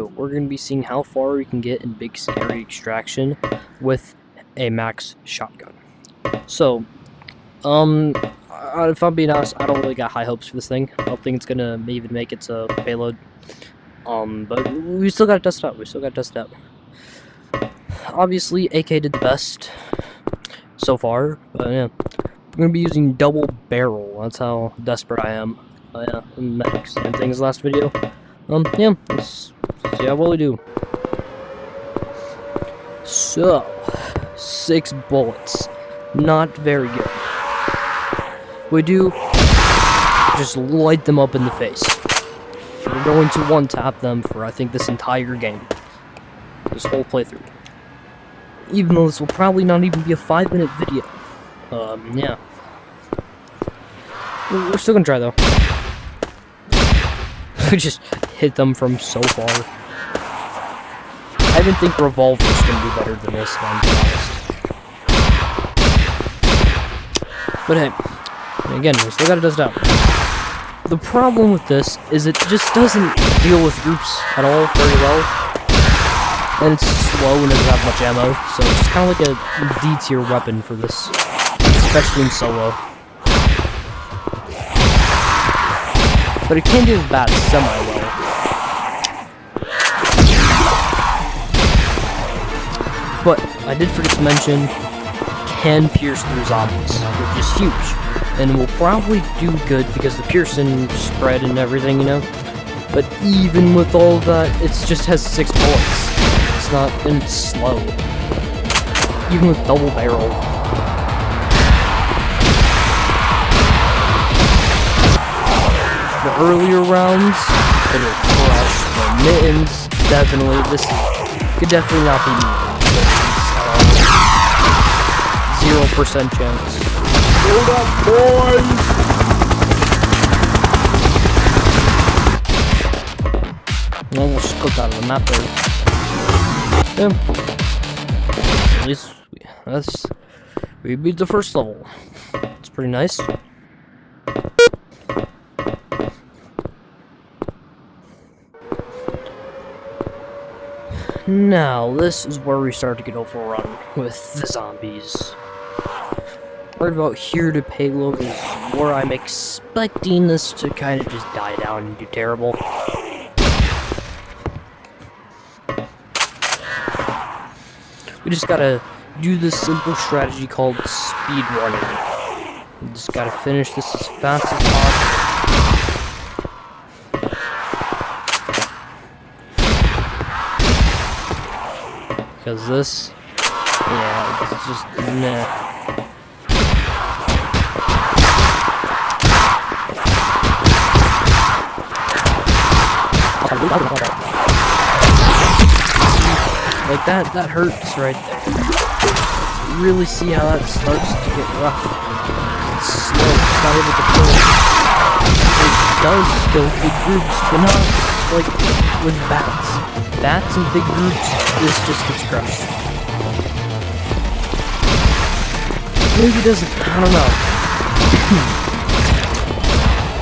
video, we're going to be seeing how far we can get in Big Scarry extraction with a max shotgun. So, if I'm being honest, I don't really got high hopes for this thing. I don't think it's going to even make its payload. But we still got to test it out. Obviously, AK did the best so far, but yeah. I'm going to be using double barrel. That's how desperate I am. Yeah, max and things last video. Yeah, let's see how well we do. So, 6 bullets. Not very good. We do just light them up in the face. We're going to one-tap them for, I think, this entire game. This whole playthrough. Even though this will probably not even be a 5-minute video. Yeah. We're still gonna try, though. We just hit them from so far. I even think revolver's gonna be better than this, if I'm honest. But hey, again, we still gotta test it out. The problem with this is it just doesn't deal with groups at all very well. And it's slow and doesn't have much ammo, so it's just kind of like a D-tier weapon for this, especially in solo. But it can deal with bats semi-well. But I did forget to mention, can pierce through zombies, which is huge. And will probably do good because the piercing spread and everything, you know? But even with all that, it just has 6 bullets. It's not, and it's slow. Even with double barrel. The earlier rounds, it'll crush. The mittens, definitely. This could definitely not be me. 0% chance. Hold up, boys! Almost clicked out of the map there. Yeah. At least we beat the first level. It's pretty nice. Now, this is where we start to get overrun with the zombies. Right about here to payload is where I'm expecting this to kind of just die down and do terrible. We just gotta do this simple strategy called speed running. We just gotta finish this as fast as possible. Because this, yeah, it's just, nah. Like that hurts right there. You really see how that starts to get rough. It's slow, it's not able to kill. It does kill big groups, but not like with bats. Bats in big groups, this just gets crushed. Maybe it doesn't, I don't know.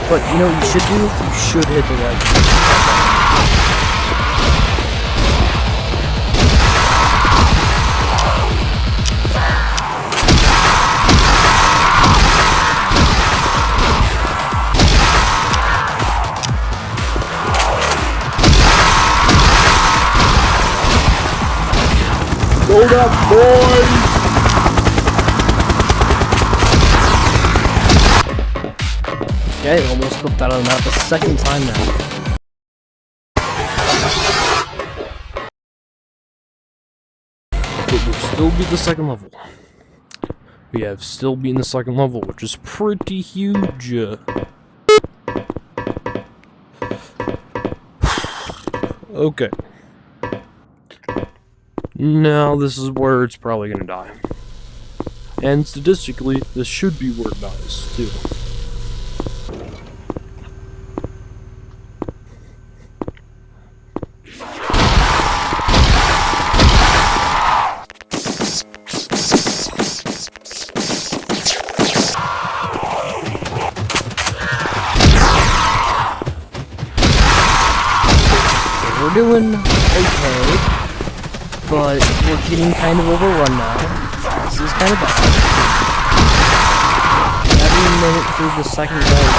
But you know what you should do? You should hit the right button. Load up, boys! Okay, almost clipped out of the map a second time now. But we've still beat the second level. We have still beaten the second level, which is pretty huge. Okay. Now, this is where it's probably gonna die. And statistically, this should be where it dies, too. doing okay, but we're getting kind of overrun now. This is kind of bad. Every minute through the second goal.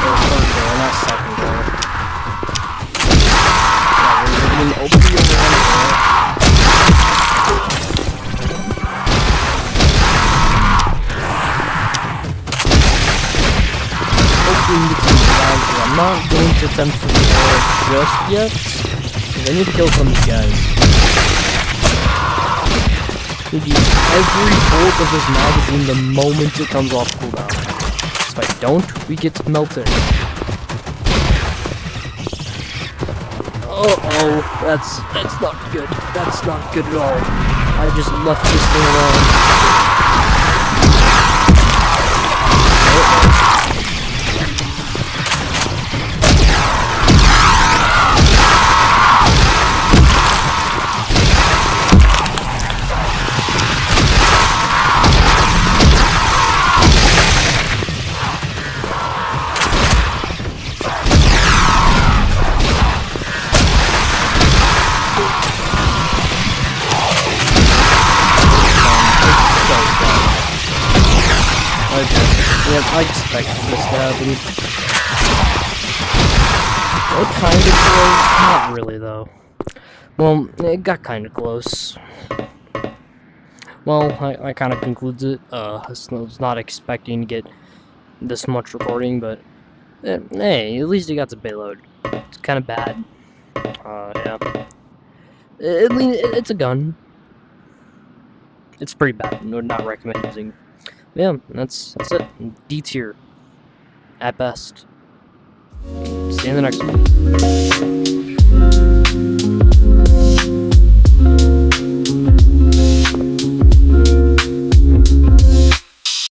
Or third goal, not second goal. Yeah, we're getting openly overrun there. Hopefully we can get some rounds here. I'm not going to attempt for the air just yet, because I need to kill some of these guys. We need to use every bolt of this magazine the moment it comes off cooldown. If I don't, we get melted. Uh-oh, that's not good. That's not good at all. I just left this thing alone. Yeah, I expected this to happen. It kinda close, not really though. Well, it got kinda close. Well, I kinda concludes it. I was not expecting to get this much recording, but hey, at least it got the payload. It's kinda bad. Yeah. It's a gun. It's pretty bad. Would not recommend using. Yeah, that's it. D tier. At best. See you in the next one.